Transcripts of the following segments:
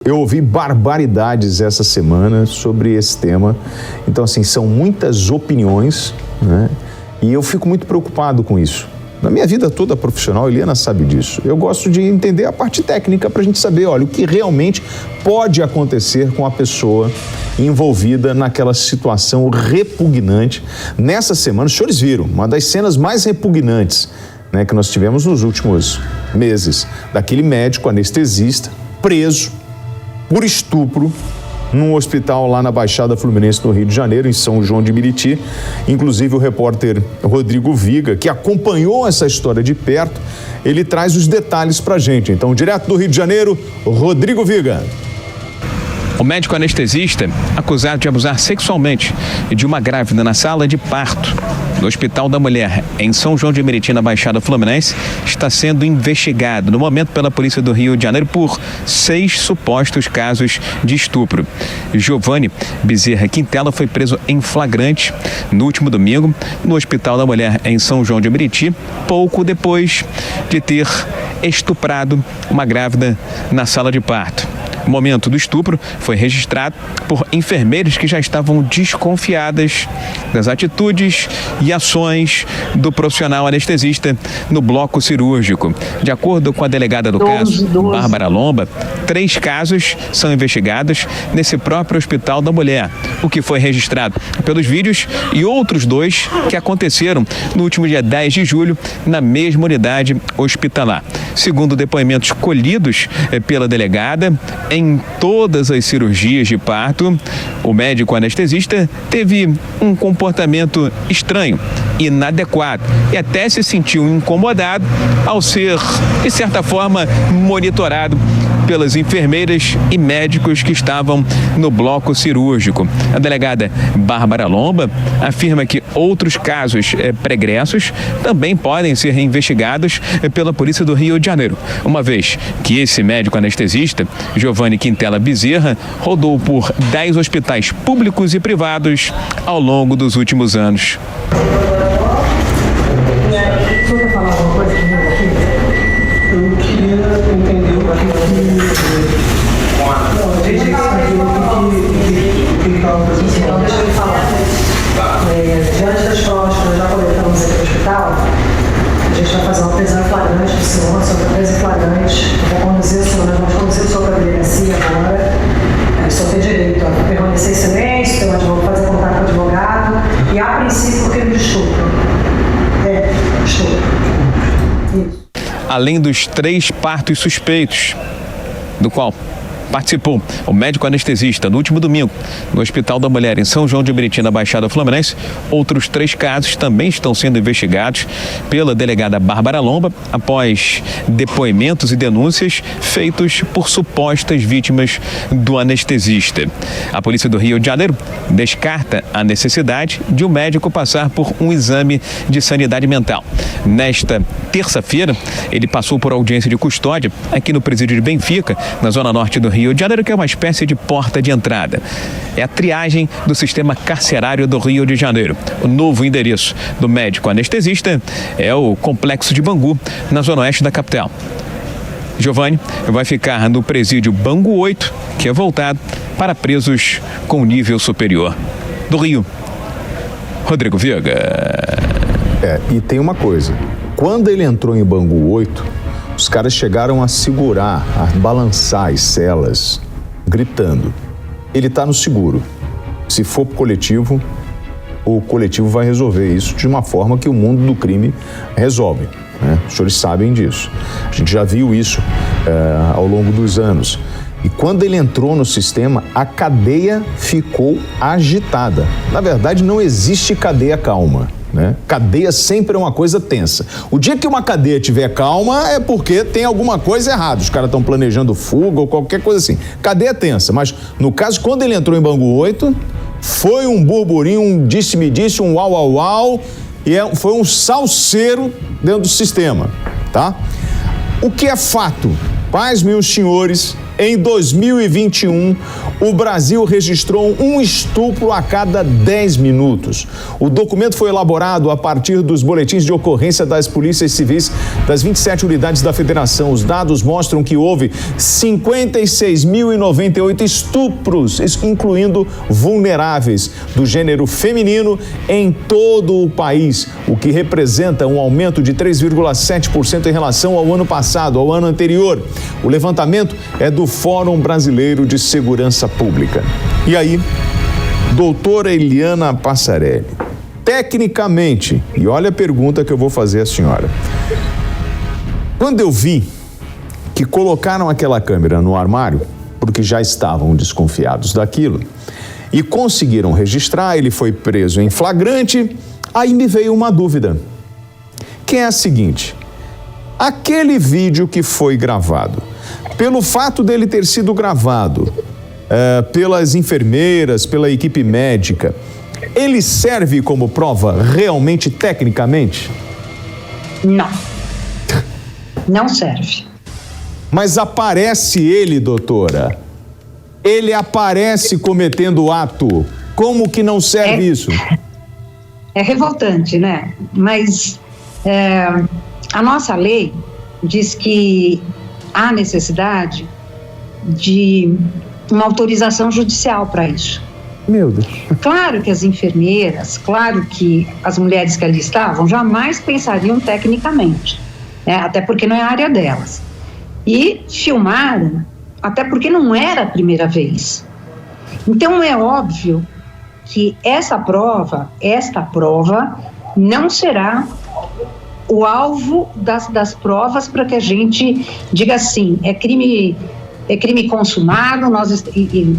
Eu ouvi barbaridades essa semana sobre esse tema. Então, assim, são muitas opiniões, né? E eu fico muito preocupado com isso. Na minha vida toda profissional, a Eliana sabe disso. Eu gosto de entender a parte técnica para a gente saber, olha, o que realmente pode acontecer com a pessoa envolvida naquela situação repugnante. Nessa semana, os senhores viram, uma das cenas mais repugnantes, né, que nós tivemos nos últimos meses, daquele médico anestesista preso por estupro num hospital lá na Baixada Fluminense, no Rio de Janeiro, em São João de Meriti. Inclusive o repórter Rodrigo Viga, que acompanhou essa história de perto, ele traz os detalhes pra gente. Então, direto do Rio de Janeiro, Rodrigo Viga. O médico anestesista, acusado de abusar sexualmente de uma grávida na sala de parto no Hospital da Mulher, em São João de Meriti, na Baixada Fluminense, está sendo investigado no momento pela Polícia do Rio de Janeiro por 6 supostos casos de estupro. Giovanni Bezerra Quintela foi preso em flagrante no último domingo no Hospital da Mulher, em São João de Meriti, pouco depois de ter estuprado uma grávida na sala de parto. O momento do estupro foi registrado por enfermeiras que já estavam desconfiadas das atitudes e ações do profissional anestesista no bloco cirúrgico. De acordo com a delegada do caso, Bárbara Lomba, 3 casos são investigados nesse próprio Hospital da Mulher, o que foi registrado pelos vídeos, e outros 2 que aconteceram no último dia 10 de julho na mesma unidade hospitalar. Segundo depoimentos colhidos pela delegada, em todas as cirurgias de parto, o médico anestesista teve um comportamento estranho, inadequado, e até se sentiu incomodado ao ser, de certa forma, monitorado pelas enfermeiras e médicos que estavam no bloco cirúrgico. A delegada Bárbara Lomba afirma que outros casos pregressos também podem ser investigados pela Polícia do Rio de Janeiro, uma vez que esse médico anestesista, Giovanni Quintela Bezerra, rodou por 10 hospitais públicos e privados ao longo dos últimos anos. Deixa eu falar uma coisa aqui. Eu queria entender o que estava fazendo. Então, deixa eu falar. Diante das provas que nós já coletamos aqui no hospital, a gente vai fazer uma prisão em flagrante do senhor, uma surpresa em flagrante. Nós vamos conduzir o senhor para a delegacia agora. O senhor tem direito a permanecer em silêncio, fazer contato com o advogado, e a princípio o crime de estupro. Estupro. Isso. Além dos 3 partos suspeitos, do qual participou o médico anestesista no último domingo no Hospital da Mulher, em São João de Meriti, na Baixada Fluminense, outros 3 casos também estão sendo investigados pela delegada Bárbara Lomba após depoimentos e denúncias feitos por supostas vítimas do anestesista. A Polícia do Rio de Janeiro descarta a necessidade de o médico passar por um exame de sanidade mental. Nesta terça-feira, ele passou por audiência de custódia aqui no presídio de Benfica, na zona norte do Rio de Janeiro, que é uma espécie de porta de entrada. É a triagem do sistema carcerário do Rio de Janeiro. O novo endereço do médico anestesista é o Complexo de Bangu, na zona oeste da capital. Giovanni vai ficar no presídio Bangu 8, que é voltado para presos com nível superior. Do Rio, Rodrigo Viga. E tem uma coisa, quando ele entrou em Bangu 8, os caras chegaram a segurar, a balançar as celas, gritando. Ele está no seguro. Se for pro coletivo, o coletivo vai resolver isso de uma forma que o mundo do crime resolve, né? Os senhores sabem disso. A gente já viu isso ao longo dos anos. E quando ele entrou no sistema, a cadeia ficou agitada. Na verdade, não existe cadeia calma, né? Cadeia sempre é uma coisa tensa. O dia que uma cadeia estiver calma é porque tem alguma coisa errada. Os caras estão planejando fuga ou qualquer coisa assim. Cadeia tensa. Mas, no caso, quando ele entrou em Bangu 8, foi um burburinho, um disse-me-disse, um uau, e foi um salseiro dentro do sistema, tá? O que é fato, pais, meus senhores, Em 2021, o Brasil registrou um estupro a cada 10 minutos. O documento foi elaborado a partir dos boletins de ocorrência das polícias civis das 27 unidades da Federação. Os dados mostram que houve 56.098 estupros, incluindo vulneráveis do gênero feminino em todo o país, o que representa um aumento de 3,7% em relação ao ano passado, ao ano anterior. O levantamento é do Fórum Brasileiro de Segurança Pública. E aí, doutora Eliana Passarelli, tecnicamente, e olha a pergunta que eu vou fazer à senhora. Quando eu vi que colocaram aquela câmera no armário, porque já estavam desconfiados daquilo, e conseguiram registrar, ele foi preso em flagrante, aí me veio uma dúvida, que é a seguinte: aquele vídeo que foi gravado, pelo fato dele ter sido gravado pelas enfermeiras, pela equipe médica, ele serve como prova realmente tecnicamente? Não. Não serve. Mas aparece ele, doutora. Ele aparece cometendo o ato. Como que não serve isso? É revoltante, né? Mas a nossa lei diz que há necessidade de uma autorização judicial para isso. Meu Deus. Claro que as enfermeiras, claro que as mulheres que ali estavam jamais pensariam tecnicamente, né? Até porque não é a área delas. E filmaram, até porque não era a primeira vez. Então é óbvio que esta prova não será o alvo das provas para que a gente diga assim, é crime consumado.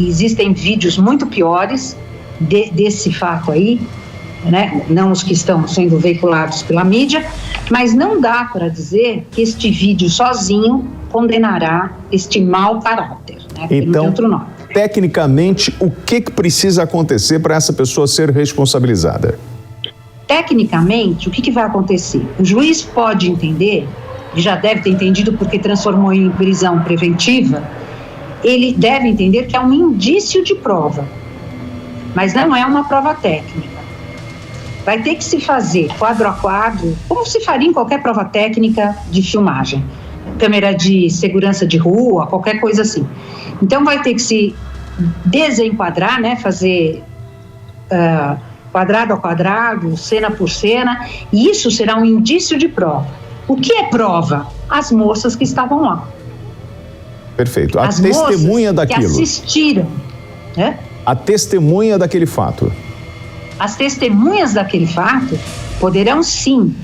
Existem vídeos muito piores desse fato aí, né? Não os que estão sendo veiculados pela mídia, mas não dá para dizer que este vídeo sozinho condenará este mau caráter, né? Então, não tem outro nome. Tecnicamente, o que precisa acontecer para essa pessoa ser responsabilizada? Tecnicamente, o que vai acontecer? O juiz pode entender, e já deve ter entendido porque transformou em prisão preventiva, ele deve entender que é um indício de prova, mas não é uma prova técnica. Vai ter que se fazer quadro a quadro, como se faria em qualquer prova técnica de filmagem, câmera de segurança de rua, qualquer coisa assim. Então vai ter que se desenquadrar, né, fazer quadrado a quadrado, cena por cena, e isso será um indício de prova. O que é prova? As moças que estavam lá. Perfeito. A as testemunha daquilo. Que assistiram. Né? A testemunha daquele fato. As testemunhas daquele fato poderão sim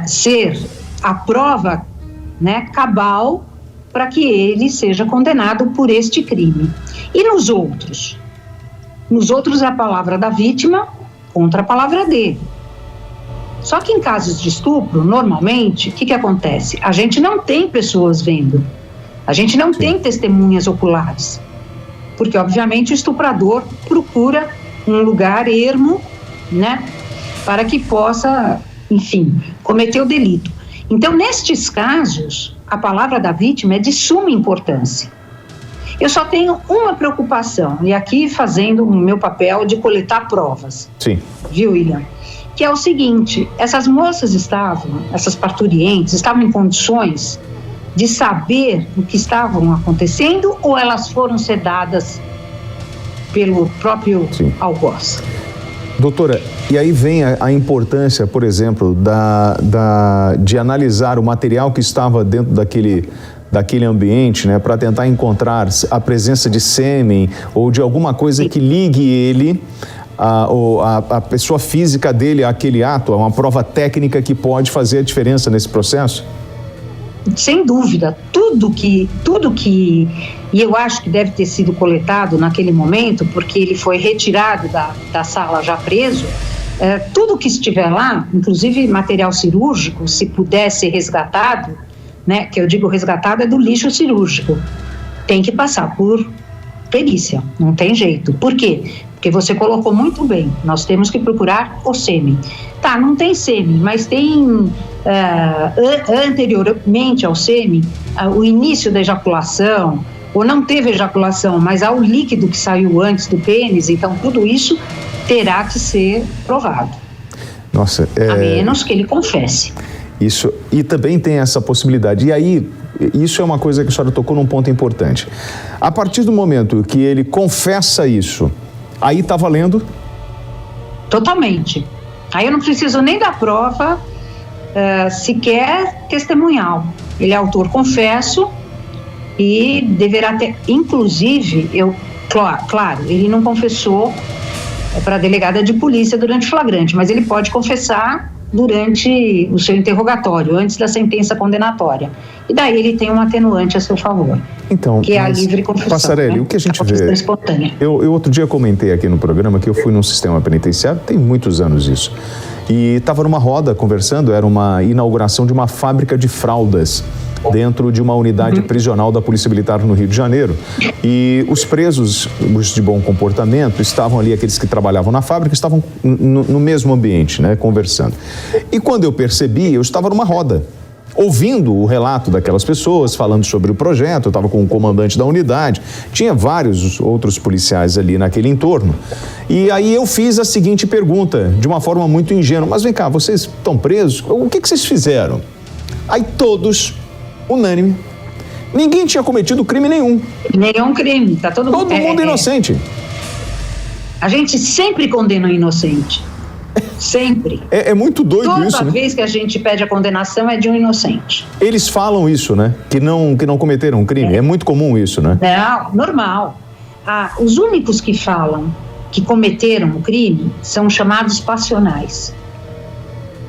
ser a prova, né, cabal para que ele seja condenado por este crime. E nos outros? Nos outros é a palavra da vítima contra a palavra dele. Só que em casos de estupro, normalmente, o que acontece? A gente não tem pessoas vendo, a gente não tem testemunhas oculares, porque obviamente o estuprador procura um lugar ermo, né, para que possa, enfim, cometer o delito. Então, nestes casos, a palavra da vítima é de suma importância. Eu só tenho uma preocupação, e aqui fazendo o meu papel de coletar provas. Sim. Viu, William? Que é o seguinte, essas moças essas parturientes, estavam em condições de saber o que estavam acontecendo ou elas foram sedadas pelo próprio algoz? Doutora, e aí vem a importância, por exemplo, de analisar o material que estava dentro daquele ambiente, né, para tentar encontrar a presença de sêmen ou de alguma coisa que ligue ele, a pessoa física dele àquele ato. É uma prova técnica que pode fazer a diferença nesse processo? Sem dúvida, tudo que e eu acho que deve ter sido coletado naquele momento, porque ele foi retirado da sala já preso, tudo que estiver lá, inclusive material cirúrgico, se puder ser resgatado, né, que eu digo resgatado é do lixo cirúrgico, tem que passar por perícia, não tem jeito. Por quê? Porque você colocou muito bem, nós temos que procurar o sêmen. Tá, não tem sêmen, mas tem anteriormente ao sêmen, o início da ejaculação, ou não teve ejaculação, mas há o líquido que saiu antes do pênis, então tudo isso terá que ser provado. Nossa, a menos que ele confesse. Isso, e também tem essa possibilidade. E aí, isso é uma coisa que a senhora tocou num ponto importante. A partir do momento que ele confessa isso, aí está valendo? Totalmente. Aí eu não preciso nem da prova sequer testemunhal. Ele é autor confesso e deverá ter, inclusive, claro, ele não confessou para a delegada de polícia durante o flagrante, mas ele pode confessar durante o seu interrogatório, antes da sentença condenatória. E daí ele tem um atenuante a seu favor, então, que é a livre confissão. Passarelli, né? o que a gente vê... espontânea. Eu outro dia comentei aqui no programa que eu fui num sistema penitenciário, tem muitos anos isso, e estava numa roda conversando, era uma inauguração de uma fábrica de fraldas dentro de uma unidade prisional da Polícia Militar no Rio de Janeiro. E os presos, os de bom comportamento, estavam ali, aqueles que trabalhavam na fábrica, estavam no mesmo ambiente, né, conversando. E quando eu percebi, eu estava numa roda, ouvindo o relato daquelas pessoas, falando sobre o projeto. Eu estava com o comandante da unidade, tinha vários outros policiais ali naquele entorno. E aí eu fiz a seguinte pergunta, de uma forma muito ingênua: mas vem cá, vocês estão presos? O que vocês fizeram? Aí todos, unânime, ninguém tinha cometido crime nenhum. Nenhum crime, tá todo mundo inocente. A gente sempre condena o inocente. Sempre. É muito doido isso, Toda vez que a gente pede a condenação é de um inocente. Eles falam isso, né? Que não cometeram crime. É muito comum isso, né? Não, normal. Os únicos que falam que cometeram o crime são chamados passionais.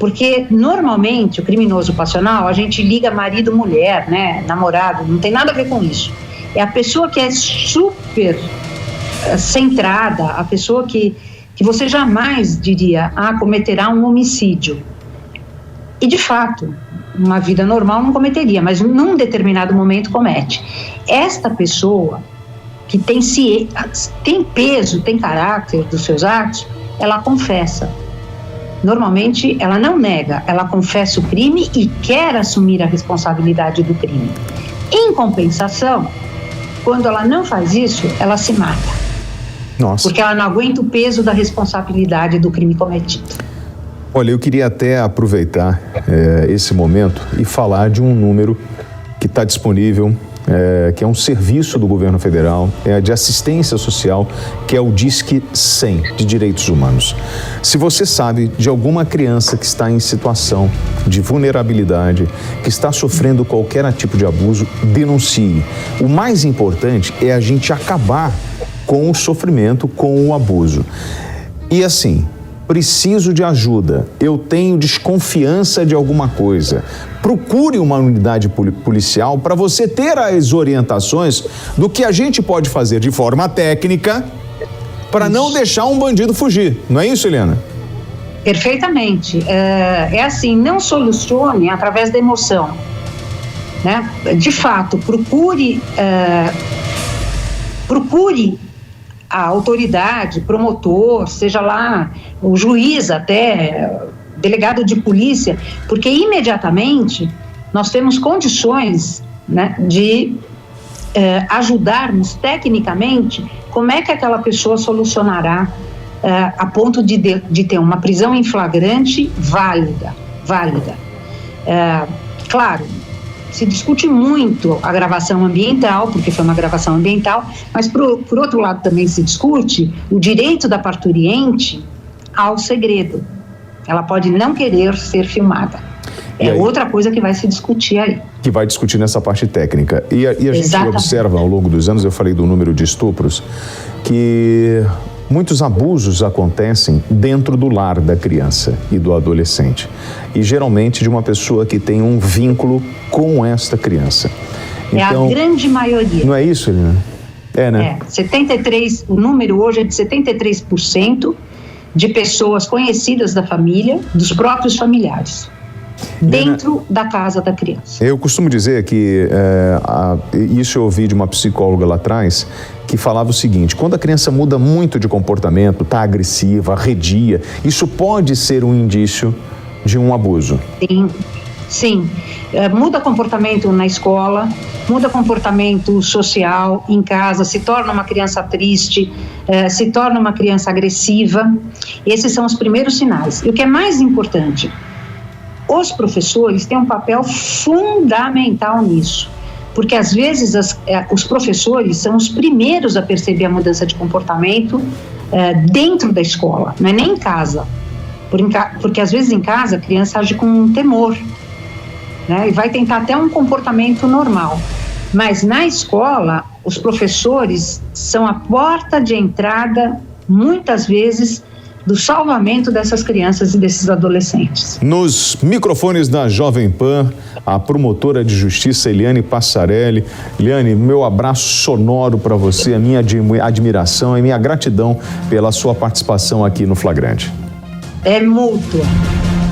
Porque, normalmente, o criminoso passional, a gente liga marido-mulher, né? Namorado, não tem nada a ver com isso. É a pessoa que é super centrada, a pessoa que você jamais diria, cometerá um homicídio. E, de fato, uma vida normal não cometeria, mas num determinado momento comete. Esta pessoa que tem peso, tem caráter dos seus atos, ela confessa. Normalmente, ela não nega, ela confessa o crime e quer assumir a responsabilidade do crime. Em compensação, quando ela não faz isso, ela se mata. Nossa. Porque ela não aguenta o peso da responsabilidade do crime cometido. Olha, eu queria até aproveitar esse momento e falar de um número que está disponível, que é um serviço do governo federal, de assistência social, que é o Disque 100 de Direitos Humanos. Se você sabe de alguma criança que está em situação de vulnerabilidade, que está sofrendo qualquer tipo de abuso, denuncie. O mais importante é a gente acabar com o sofrimento, com o abuso. E assim, preciso de ajuda, eu tenho desconfiança de alguma coisa, procure uma unidade policial para você ter as orientações do que a gente pode fazer de forma técnica para não deixar um bandido fugir. Não é isso, Helena? Perfeitamente. É assim, não solucione através da emoção, né? De fato, procure a autoridade, promotor, seja lá o juiz até, delegado de polícia, porque imediatamente nós temos condições, né, de ajudarmos tecnicamente como é que aquela pessoa solucionará a ponto de ter uma prisão em flagrante válida. Claro, se discute muito a gravação ambiental, porque foi uma gravação ambiental, mas por outro lado também se discute o direito da parturiente ao segredo. Ela pode não querer ser filmada. Outra coisa que vai se discutir aí. Que vai discutir nessa parte técnica. E a gente observa ao longo dos anos, eu falei do número de estupros, que muitos abusos acontecem dentro do lar da criança e do adolescente. E geralmente de uma pessoa que tem um vínculo com esta criança. Então, a grande maioria. Não é isso, Helena? Né? 73, o número hoje é de 73% de pessoas conhecidas da família, dos próprios familiares, dentro da casa da criança. Eu costumo dizer que, isso eu ouvi de uma psicóloga lá atrás, que falava o seguinte: quando a criança muda muito de comportamento, está agressiva, arredia, isso pode ser um indício de um abuso. Sim, muda comportamento na escola, muda comportamento social, em casa, se torna uma criança triste, se torna uma criança agressiva. Esses são os primeiros sinais. E o que é mais importante, os professores têm um papel fundamental nisso, porque às vezes os professores são os primeiros a perceber a mudança de comportamento dentro da escola, não é nem em casa, porque às vezes em casa a criança age com temor, né, e vai tentar até um comportamento normal, mas na escola os professores são a porta de entrada, muitas vezes, do salvamento dessas crianças e desses adolescentes. Nos microfones da Jovem Pan, a promotora de justiça Eliane Passarelli. Eliane, meu abraço sonoro para você, a minha admiração e minha gratidão pela sua participação aqui no Flagrante. É mútua.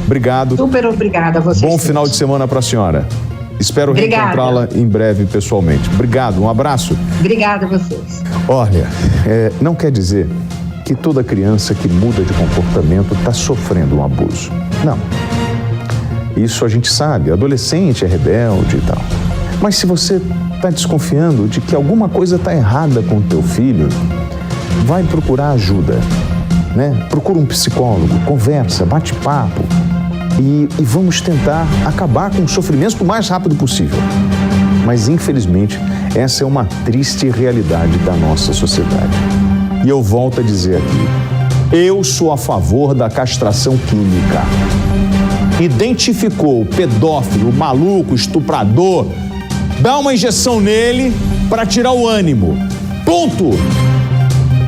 Obrigado. Super obrigada a vocês. Bom final de semana para a senhora. Espero reencontrá-la em breve pessoalmente. Obrigado, um abraço. Obrigada a vocês. Olha, não quer dizer que toda criança que muda de comportamento está sofrendo um abuso. Não. Isso a gente sabe, adolescente é rebelde e tal. Mas se você está desconfiando de que alguma coisa está errada com o teu filho, vai procurar ajuda, né? Procura um psicólogo, conversa, bate papo e vamos tentar acabar com o sofrimento o mais rápido possível. Mas, infelizmente, essa é uma triste realidade da nossa sociedade. E eu volto a dizer aqui, eu sou a favor da castração química. Identificou o pedófilo, o maluco, o estuprador, dá uma injeção nele para tirar o ânimo. Ponto!